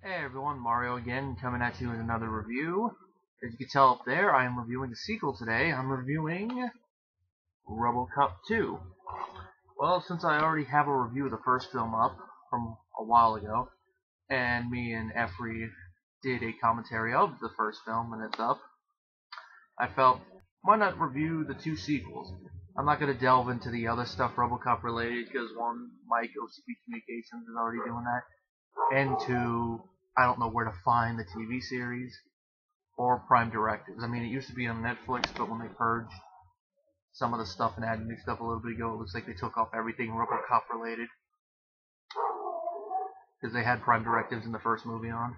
Hey everyone, Mario again, coming at you with another review. As you can tell up there, I am reviewing a sequel today. I'm reviewing Robocop 2. Well, since I already have a review of the first film up from a while ago, and me and Efri did a commentary of the first film when it's up, I felt, why not review the two sequels? I'm not going to delve into the other stuff Robocop related, because one, Mike, OCP Communications is already doing that, and two, I don't know where to find the TV series or Prime Directives. I mean, it used to be on Netflix, but when they purged some of the stuff and added new stuff a little bit ago, it looks like they took off everything Robocop related, because they had Prime Directives in the first movie on.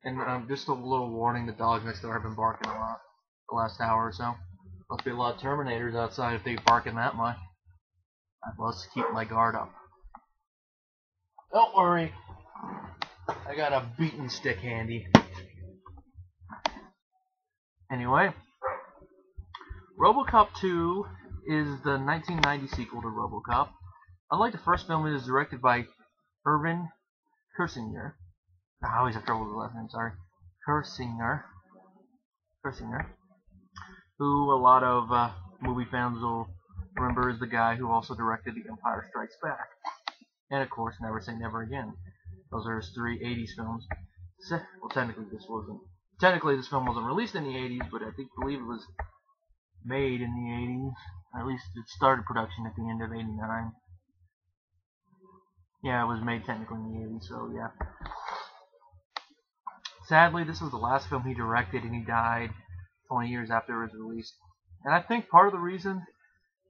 And just a little warning, the dogs next door have been barking a lot the last hour or so. Must be a lot of Terminators outside if they barking that much. I must keep my guard up. Don't worry, I got a beaten stick handy. Anyway, Robocop 2 is the 1990 sequel to Robocop. Unlike the first film, it is directed by Irvin Kershner. I always have trouble with the last name, sorry. Kershner. Who a lot of movie fans will remember as the guy who also directed The Empire Strikes Back. And of course, Never Say Never Again. Those are his three 80s films. Well, technically this film wasn't released in the 80s, but I believe it was made in the 80s. At least it started production at the end of 89. Yeah, it was made technically in the 80s, so yeah. Sadly, this was the last film he directed, and he died 20 years after it was released. And I think part of the reason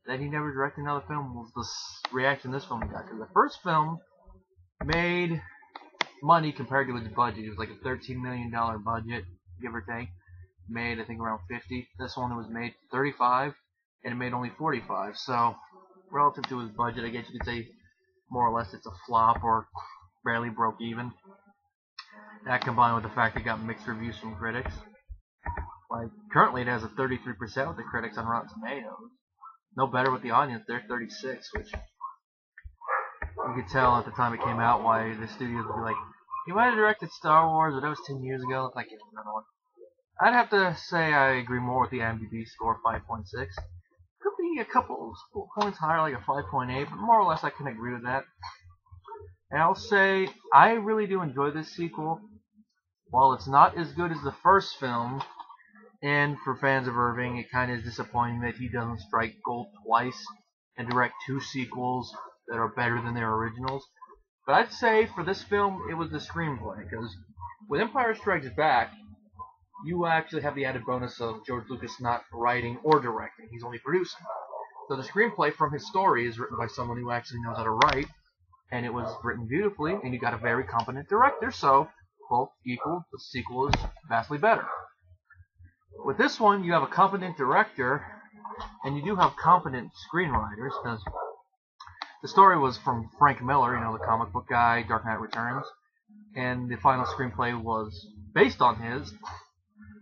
that he never directed another film was the reaction this film got. Because the first film made money compared to its budget. It was like a $13 million budget, give or take. Made, I think, around 50. This one was made 35, and it made only 45. So, relative to his budget, I guess you could say more or less it's a flop or barely broke even. That combined with the fact it got mixed reviews from critics. Like, currently it has a 33% with the critics on Rotten Tomatoes. No better with the audience, they're 36, which you could tell at the time it came out why the studios would be like, you might have directed Star Wars, but that was 10 years ago. Let's not get another one. I'd have to say I agree more with the IMDb score, 5.6. Could be a couple points higher, like a 5.8, but more or less I can agree with that. And I'll say I really do enjoy this sequel. While it's not as good as the first film, and for fans of Irving, it kind of is disappointing that he doesn't strike gold twice and direct two sequels that are better than their originals. But I'd say for this film, it was the screenplay, because with Empire Strikes Back, you actually have the added bonus of George Lucas not writing or directing. He's only producing. So the screenplay from his story is written by someone who actually knows how to write, and it was written beautifully, and you got a very competent director, so both equal, the sequel is vastly better. With this one, you have a competent director, and you do have competent screenwriters, because the story was from Frank Miller, the comic book guy, Dark Knight Returns, and the final screenplay was based on his,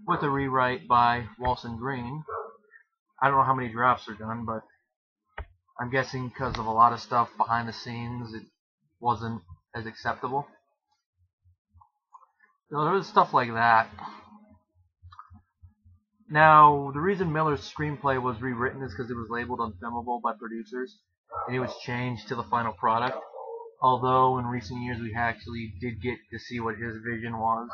with a rewrite by Walson Green. I don't know how many drafts are done, but I'm guessing because of a lot of stuff behind the scenes, it wasn't as acceptable. So there was stuff like that. Now, the reason Miller's screenplay was rewritten is because it was labeled unfilmable by producers, and it was changed to the final product. Although in recent years we actually did get to see what his vision was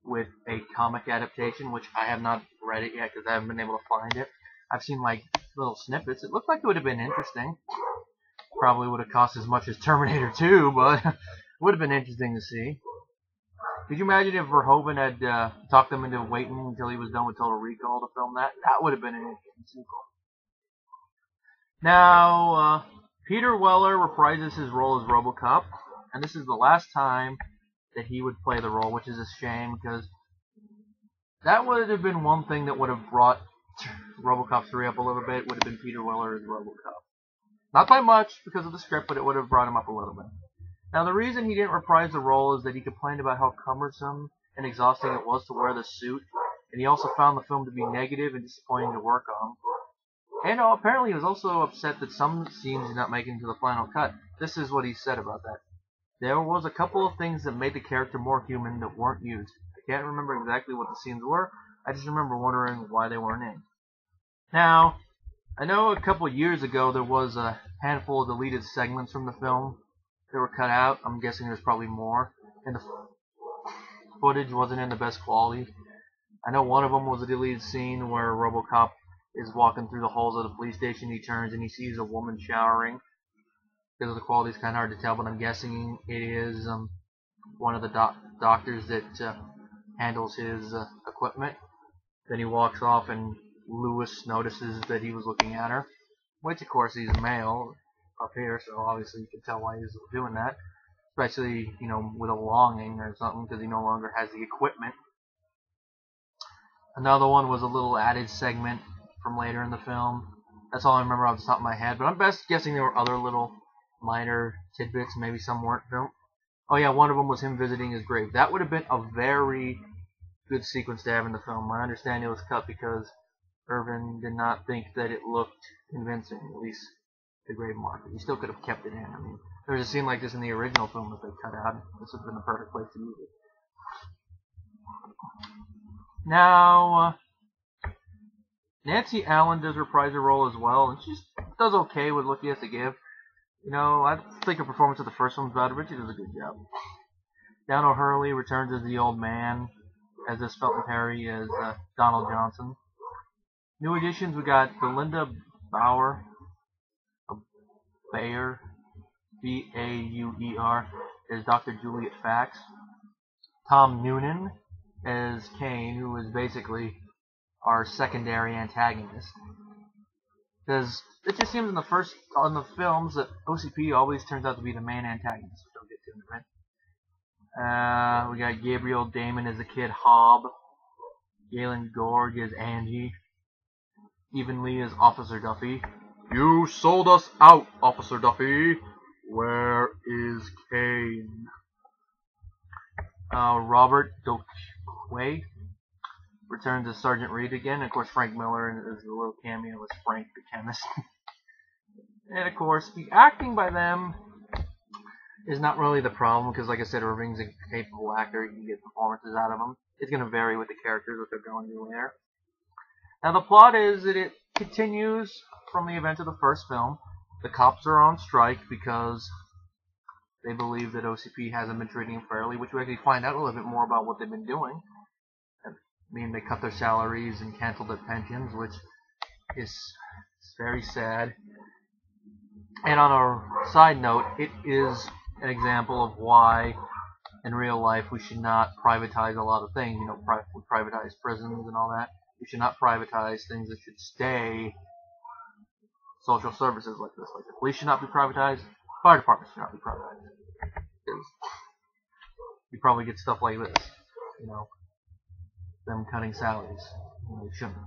with a comic adaptation, which I have not read it yet because I haven't been able to find it. I've seen like little snippets. It looked like it would have been interesting. Probably would have cost as much as Terminator 2, but would have been interesting to see. Could you imagine if Verhoeven had talked them into waiting until he was done with Total Recall to film that? That would have been an interesting sequel. Now, Peter Weller reprises his role as Robocop, and this is the last time that he would play the role, which is a shame, because that would have been one thing that would have brought Robocop 3 up a little bit, would have been Peter Weller as Robocop. Not by much because of the script, but it would have brought him up a little bit. Now, the reason he didn't reprise the role is that he complained about how cumbersome and exhausting it was to wear the suit, and he also found the film to be negative and disappointing to work on. And apparently he was also upset that some scenes did not make it into the final cut. This is what he said about that. there was a couple of things that made the character more human that weren't used. I can't remember exactly what the scenes were. I just remember wondering why they weren't in. Now, I know a couple of years ago there was a handful of deleted segments from the film that were cut out. I'm guessing there's probably more. And the footage wasn't in the best quality. I know one of them was a deleted scene where Robocop is walking through the halls of the police station. He turns and he sees a woman showering. Because of the quality, it's kind of hard to tell, but I'm guessing it is one of the doctors that handles his equipment. Then he walks off and Lewis notices that he was looking at her, which of course he's a male up here, so obviously you can tell why he's doing that, especially, you know, with a longing or something, because he no longer has the equipment. Another one was a little added segment from later in the film. That's all I remember off the top of my head, but I'm best guessing there were other little minor tidbits, maybe some weren't filmed. Oh yeah, one of them was him visiting his grave. That would have been a very good sequence to have in the film. I understand it was cut because Irvin did not think that it looked convincing, at least the grave marker. He still could have kept it in. I mean, there was a scene like this in the original film that they cut out. This would have been the perfect place to use it. Now, Nancy Allen does reprise her role as well, and she does okay with what she has to give. You know, I think her performance of the first one's better, but she does a good job. Dan O'Hurley returns as the old man, as this Felton Perry as Donald Johnson. New additions, we got Belinda Bauer, Bayer, B-A-U-E-R, as Dr. Juliet Fax. Tom Noonan as Kane, who is basically our secondary antagonist. Because it just seems in the films that OCP always turns out to be the main antagonist. Don't get too into it. We got Gabriel Damon as the kid Hobb, Galen Gorg as Angie, Stephen Lee as Officer Duffy. You sold us out, Officer Duffy. Where is Kane? Robert Doquay returns as Sergeant Reed again. And of course, Frank Miller is a little cameo as Frank the chemist. And of course, the acting by them is not really the problem, because like I said, Irving's a capable actor. You can get performances out of him. It's going to vary with the characters, what they're going to do there. Now the plot is that it continues from the events of the first film. The cops are on strike because they believe that OCP hasn't been treating them fairly, which we actually find out a little bit more about what they've been doing. I mean, they cut their salaries and canceled their pensions, which is very sad. And on a side note, it is an example of why in real life we should not privatize a lot of things. You know, we privatize prisons and all that. We should not privatize things that should stay social services like this. Like the police should not be privatized. Fire departments should not be privatized. You probably get stuff like this. You know, them cutting salaries. They shouldn't.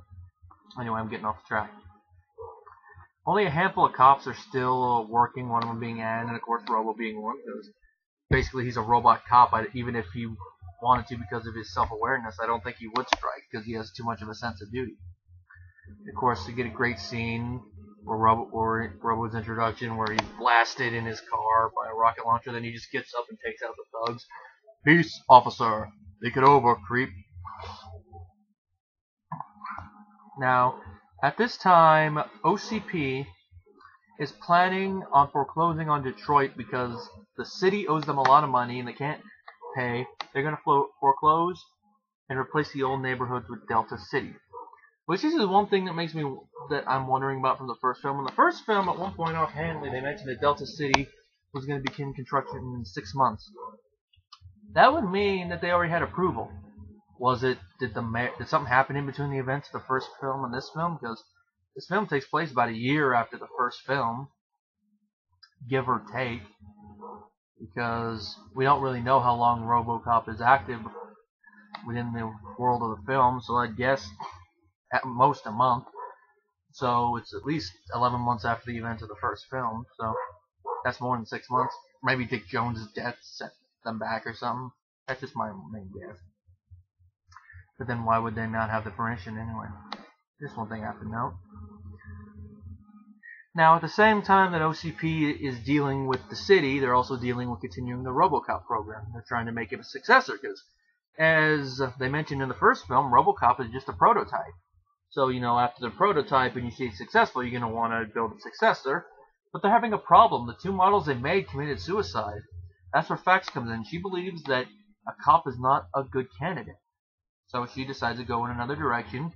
Anyway, I'm getting off the track. Only a handful of cops are still working, one of them being Ann, and of course Robo being one, because basically he's a robot cop. Even if he wanted to because of his self-awareness, I don't think he would strike, because he has too much of a sense of duty. Of course, you get a great scene where Robo's introduction, where he's blasted in his car by a rocket launcher, then he just gets up and takes out the thugs. Peace, officer. Think it over, creep. Now, at this time, OCP is planning on foreclosing on Detroit because the city owes them a lot of money and they can't pay. They're going to foreclose and replace the old neighborhoods with Delta City. Which is one thing that I'm wondering about from the first film. In the first film, at one point offhandedly, they mentioned that Delta City was going to begin construction in 6 months. That would mean that they already had approval. Did something happen in between the events of the first film and this film? Because this film takes place about a year after the first film, give or take. Because we don't really know how long Robocop is active within the world of the film, so I guess at most a month. So it's at least 11 months after the events of the first film, so that's more than 6 months. Maybe Dick Jones' death set them back or something. That's just my main guess. But then why would they not have the permission anyway? Just one thing I have to note. Now, at the same time that OCP is dealing with the city, they're also dealing with continuing the Robocop program. They're trying to make it a successor because, as they mentioned in the first film, Robocop is just a prototype. So, after the prototype and you see it's successful, you're going to want to build a successor. But they're having a problem. The two models they made committed suicide. That's where Fax comes in. She believes that a cop is not a good candidate. So she decides to go in another direction,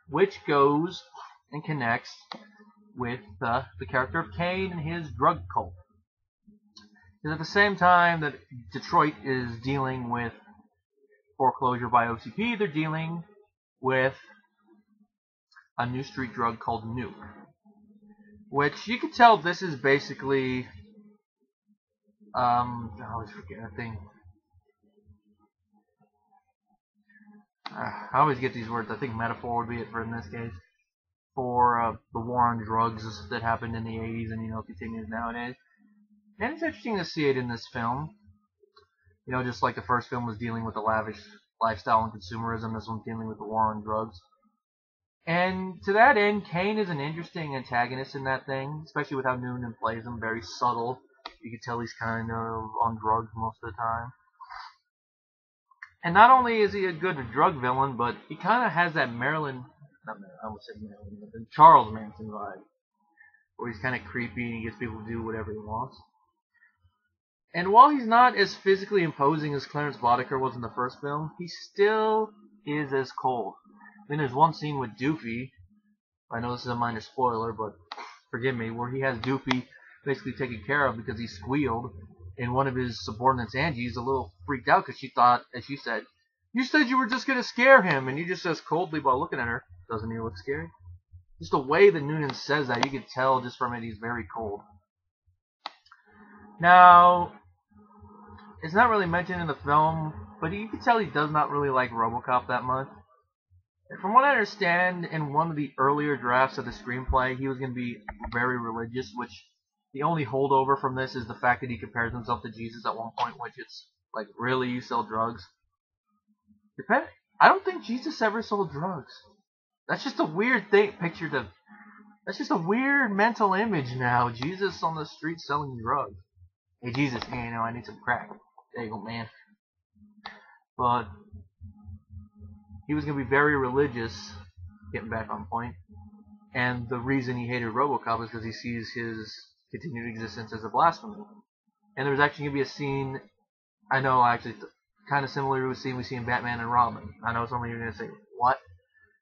which goes and connects with the character of Kane and his drug cult. And at the same time that Detroit is dealing with foreclosure by OCP, they're dealing with a new street drug called Nuke, which you can tell this is basically I always forget that thing. I always get these words. I think metaphor would be it for in this case. For the war on drugs that happened in the 80s and continues nowadays. And it's interesting to see it in this film. Just like the first film was dealing with the lavish lifestyle and consumerism, this one's dealing with the war on drugs. And to that end, Kane is an interesting antagonist in that thing, especially with how Noonan plays him, very subtle. You can tell he's kind of on drugs most of the time. And not only is he a good drug villain, but he kind of has that Charles Manson vibe, where he's kind of creepy and he gets people to do whatever he wants. And while he's not as physically imposing as Clarence Boddicker was in the first film, he still is as cold. I mean, there's one scene with Doofy, I know this is a minor spoiler, but forgive me, where he has Doofy basically taken care of because he squealed, and one of his subordinates, Angie, is a little freaked out because she thought, as she said, "You said you were just going to scare him," and he just says coldly while looking at her, "Doesn't he look scary?" Just the way that Noonan says that, you can tell just from it he's very cold. Now, it's not really mentioned in the film, but you can tell he does not really like Robocop that much. And from what I understand, in one of the earlier drafts of the screenplay, he was going to be very religious, which the only holdover from this is the fact that he compares himself to Jesus at one point, which it's like, really, you sell drugs? I don't think Jesus ever sold drugs. That's just a weird thing, that's just a weird mental image now. Jesus on the street selling drugs. Hey Jesus, I need some crack. There you go, man. But he was going to be very religious, getting back on point. And the reason he hated Robocop is because he sees his continued existence as a blasphemy. And there was actually going to be a scene, I know actually kind of similar to a scene we see in Batman and Robin. I know some of you are going to say, what?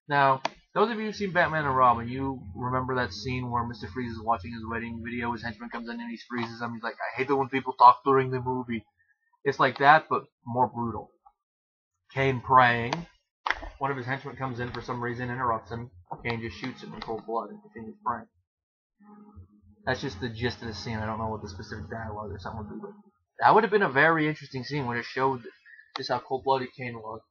Now, those of you who've seen Batman and Robin, you remember that scene where Mr. Freeze is watching his wedding video, his henchman comes in and he freezes him. He's like, "I hate it when people talk during the movie." It's like that, but more brutal. Kane praying. One of his henchmen comes in for some reason, interrupts him. Kane just shoots him in cold blood and continues praying. That's just the gist of the scene. I don't know what the specific dialogue or something would be, but that would have been a very interesting scene when it showed just how cold-blooded Kane was.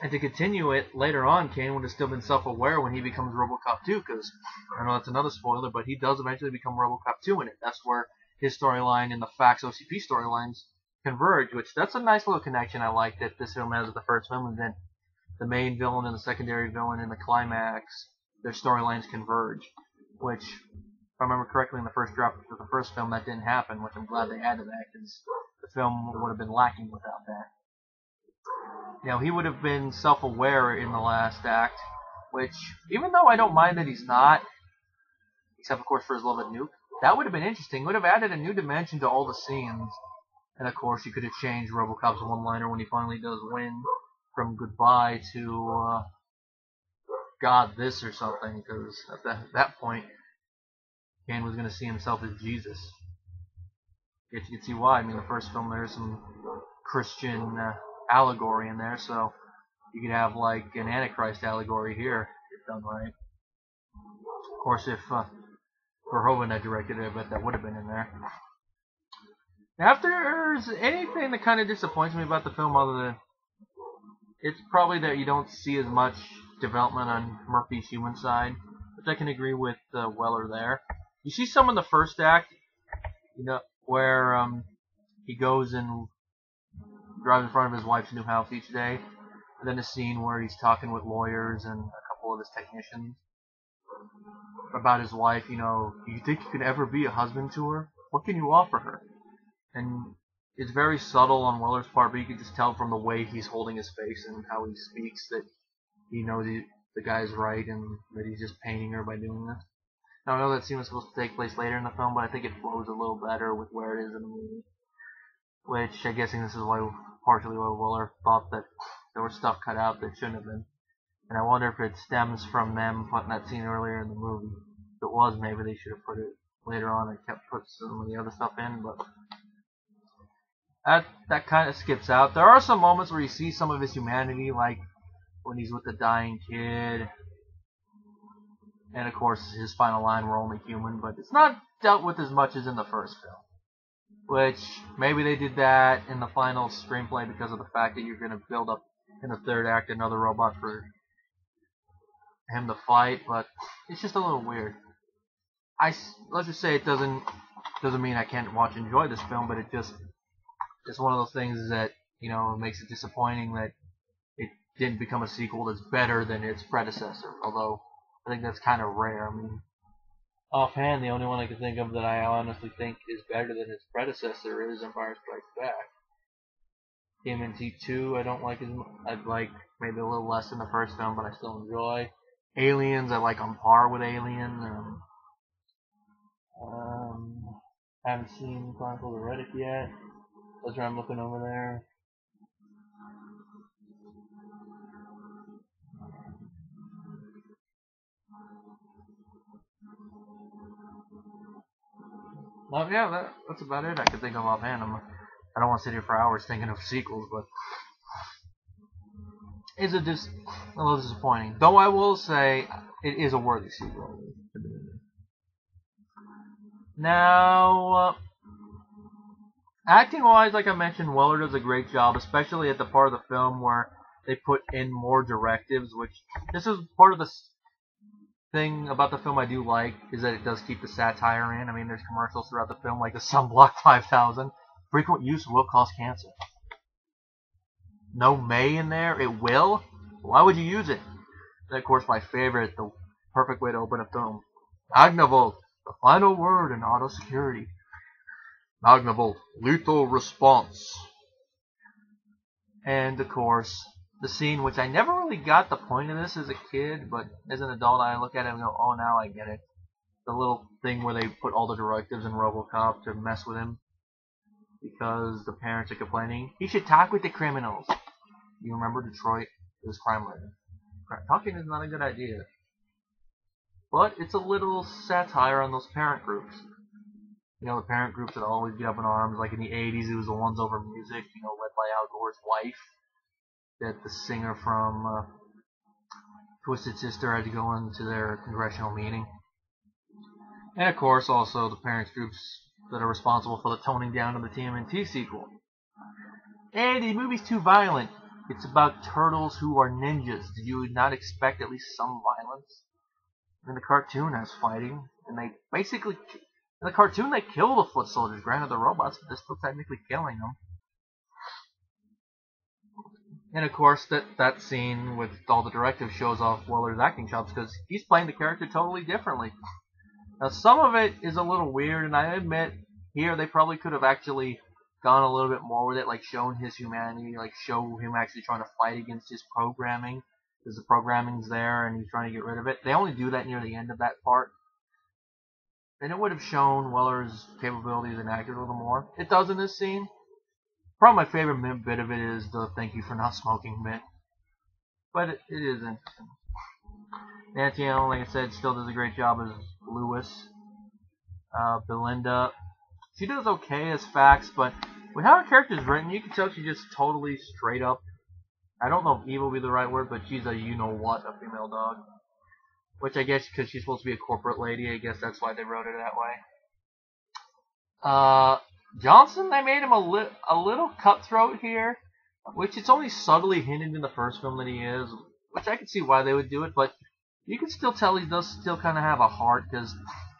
And to continue it, later on, Kane would have still been self-aware when he becomes Robocop 2, because, I know that's another spoiler, but he does eventually become Robocop 2 in it. That's where his storyline and the Fax OCP storylines converge, which that's a nice little connection I like that this film has with the first film, and then the main villain and the secondary villain in the climax, their storylines converge, which, if I remember correctly, in the first draft of the first film, that didn't happen, which I'm glad they added that, because the film would have been lacking without that. He would have been self-aware in the last act, which, even though I don't mind that he's not, except of course for his love of Nuke, that would have been interesting. It would have added a new dimension to all the scenes. And of course, you could have changed Robocop's one-liner when he finally does win from goodbye to God this or something, because at that point, Kane was going to see himself as Jesus. Yet you can see why. I mean, the first film, there's some Christian allegory in there, so you could have like an Antichrist allegory here, if done right. Of course, if Verhoeven had directed it, I bet that would have been in there. Now, if there's anything that kind of disappoints me about the film, other than it's probably that you don't see as much development on Murphy's human side, which I can agree with Weller there. You see some in the first act, where he goes and drives in front of his wife's new house each day, and then a scene where he's talking with lawyers and a couple of his technicians. about his wife. You know, do you think you could ever be a husband to her? What can you offer her? And it's very subtle on Weller's part, but you can just tell from the way he's holding his face and how he speaks that he knows the guy's right and that he's just painting her by doing this. Now, I know that scene was supposed to take place later in the film, but I think it flows a little better with where it is in the movie. Which, I'm guessing this is why, partially why Weller thought that there was stuff cut out that shouldn't have been. And I wonder if it stems from them putting that scene earlier in the movie. If it was, maybe they should have put it later on and kept put some of the other stuff in, but that kind of skips out. There are some moments where you see some of his humanity, like when he's with the dying kid, and of course his final line, "We're only human," but it's not dealt with as much as in the first film. Which, maybe they did that in the final screenplay because of the fact that you're going to build up in the third act another robot for him to fight, but it's just a little weird. Let's just say it doesn't mean I can't watch and enjoy this film, but it's one of those things that, you know, makes it disappointing that it didn't become a sequel that's better than its predecessor, although I think that's kind of rare. I mean, offhand, the only one I can think of that I honestly think is better than its predecessor is Empire Strikes Back. TMNT 2 I don't like as much. I'd like maybe a little less than the first film, but I still enjoy. Aliens I like on par with Alien. Haven't seen Chronicles of Riddick yet. That's where I'm looking over there. Well, yeah, that's about it I can think of offhand. I don't want to sit here for hours thinking of sequels, but it's a little disappointing. Though I will say it is a worthy sequel. Now, acting-wise, like I mentioned, Weller does a great job, especially at the part of the film where they put in more directives, which this is part of the thing about the film I do like, is that it does keep the satire in. I mean, there's commercials throughout the film, like the Sunblock 5000. Frequent use will cause cancer. No may in there? It will? Why would you use it? And of course, my favorite, the perfect way to open a film. Magnavolt, the final word in auto security. Magnavolt, lethal response. And of course, the scene, which I never really got the point of this as a kid, but as an adult I look at it and go, oh, now I get it. The little thing where they put all the directives in Robocop to mess with him because the parents are complaining. He should talk with the criminals. You remember Detroit? It was crime writer. Talking is not a good idea. But it's a little satire on those parent groups. You know, the parent groups that always get up in arms, like in the 80s, it was the ones over music, you know, led by Al Gore's wife. That the singer from Twisted Sister had to go into their congressional meeting. And of course, also the parents groups that are responsible for the toning down of the TMNT sequel. And the movie's too violent. It's about turtles who are ninjas. Did you not expect at least some violence? In the cartoon has fighting, and they basically, in the cartoon they kill the foot soldiers. Granted, they're robots, but they're still technically killing them. And of course, that scene with all the directives shows off Weller's acting chops because he's playing the character totally differently. Now, some of it is a little weird, and I admit here they probably could have actually gone a little bit more with it, like shown his humanity, like show him actually trying to fight against his programming, because the programming's there and he's trying to get rid of it. They only do that near the end of that part. And it would have shown Weller's capabilities and acted a little more. It does in this scene. Probably my favorite bit of it is the thank you for not smoking bit. But it is interesting. Nancy Allen, like I said, still does a great job as Lewis. Belinda, she does okay as Fax, but with how her character is written, you can tell she's just totally straight up. I don't know if evil would be the right word, but she's a you-know-what, a female dog. Which I guess because she's supposed to be a corporate lady, I guess that's why they wrote it that way. Johnson, they made him a little cutthroat here, which it's only subtly hinted in the first film that he is, which I can see why they would do it, but you can still tell he does still kind of have a heart, because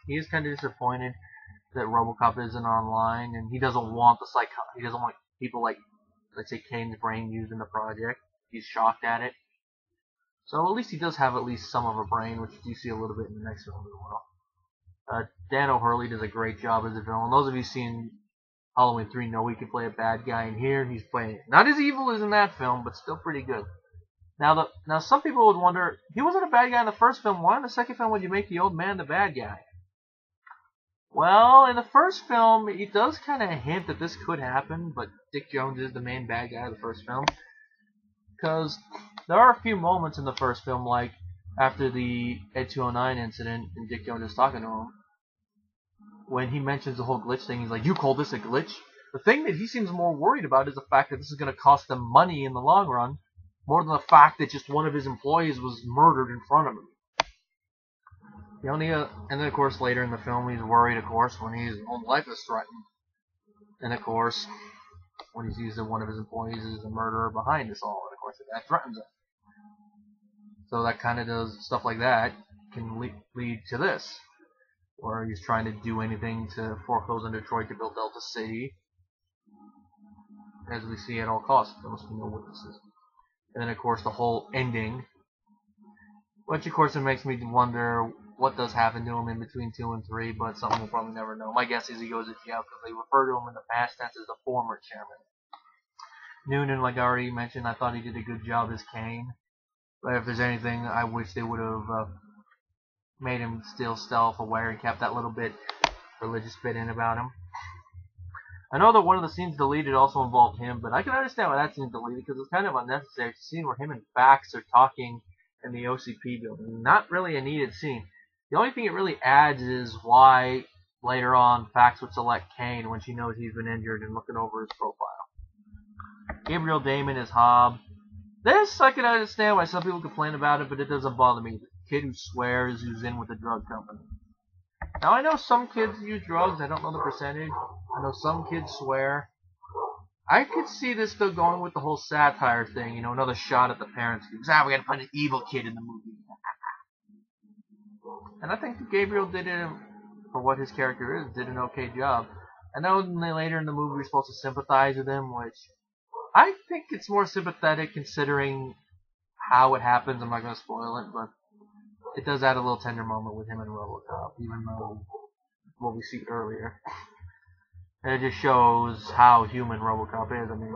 he is kind of disappointed that Robocop isn't online, and he doesn't want he doesn't want people like, let's say, Kane's brain used in the project. He's shocked at it. So at least he does have at least some of a brain, which you see a little bit in the next film as well. Dan O'Hurley does a great job as a villain. Those of you seen Halloween 3 know he can play a bad guy, and here he's playing not as evil as in that film, but still pretty good. Now some people would wonder, he wasn't a bad guy in the first film, why in the second film would you make the old man the bad guy? Well, in the first film, it does kind of hint that this could happen, but Dick Jones is the main bad guy of the first film. Because there are a few moments in the first film, like after the Ed 209 incident, and Dick Jones is talking to him, when he mentions the whole glitch thing, he's like, "You call this a glitch?" The thing that he seems more worried about is the fact that this is going to cost them money in the long run, more than the fact that just one of his employees was murdered in front of him. And then of course later in the film he's worried, of course, when his own life is threatened. And of course, when he's using one of his employees as a murderer behind this all, and of course that threatens him. So that kind of does stuff like that can lead to this, where he's trying to do anything to foreclose on Detroit to build Delta City, as we see at all costs. There must be no witnesses. And then of course the whole ending, which of course it makes me wonder what does happen to him in between 2 and 3, but something we'll probably never know. My guess is he goes to jail because they refer to him in the past tense as the former chairman. Noonan, like I already mentioned, I thought he did a good job as Kane. But if there's anything, I wish they would have made him still self-aware and kept that little bit religious bit in about him. I know that one of the scenes deleted also involved him, but I can understand why that scene's deleted because it's kind of unnecessary. It's a scene where him and Fax are talking in the OCP building. Not really a needed scene. The only thing it really adds is why later on Fax would select Kane when she knows he's been injured and looking over his profile. Gabriel Damon is Hobb. This I can understand why some people complain about it, but it doesn't bother me. The kid who swears who's in with the drug company. Now I know some kids use drugs, I don't know the percentage. I know some kids swear. I could see this still going with the whole satire thing, another shot at the parents. Because, we gotta put an evil kid in the movie. And I think Gabriel did it, for what his character is, did an okay job. I know later in the movie we're supposed to sympathize with him, which I think it's more sympathetic considering how it happens. I'm not going to spoil it, but it does add a little tender moment with him and Robocop, even though what we see earlier. And it just shows how human Robocop is. I mean,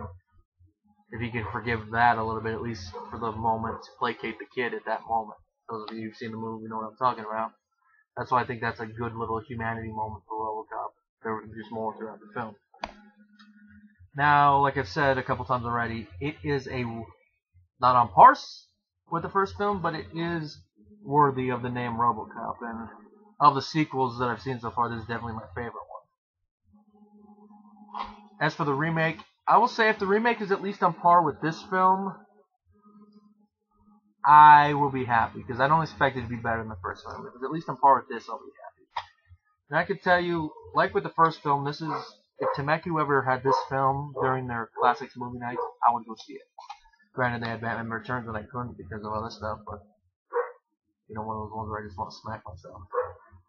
if you can forgive that a little bit, at least for the moment, to placate the kid at that moment. Those of you who've seen the movie know what I'm talking about. That's why I think that's a good little humanity moment for Robocop. There was just more throughout the film. Now, like I've said a couple times already, it is not on par with the first film, but it is worthy of the name Robocop. And of the sequels that I've seen so far, this is definitely my favorite one. As for the remake, I will say if the remake is at least on par with this film, I will be happy, because I don't expect it to be better than the first film. If it's at least on par with this, I'll be happy. And I can tell you, like with the first film, this is, if Temeku ever had this film during their Classics movie nights, I would go see it. Granted, they had Batman Returns and I couldn't because of other stuff, but, one of those ones where I just want to smack myself.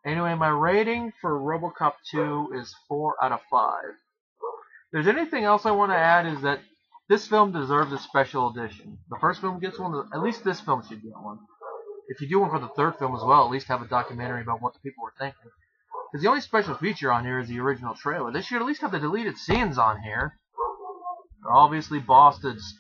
Anyway, my rating for Robocop 2 is 4 out of 5. If there's anything else I want to add is that this film deserves a special edition. The first film gets one, at least this film should get one. If you do one for the third film as well, at least have a documentary about what the people were thinking. Because the only special feature on here is the original trailer. They should at least have the deleted scenes on here. They're obviously Boston's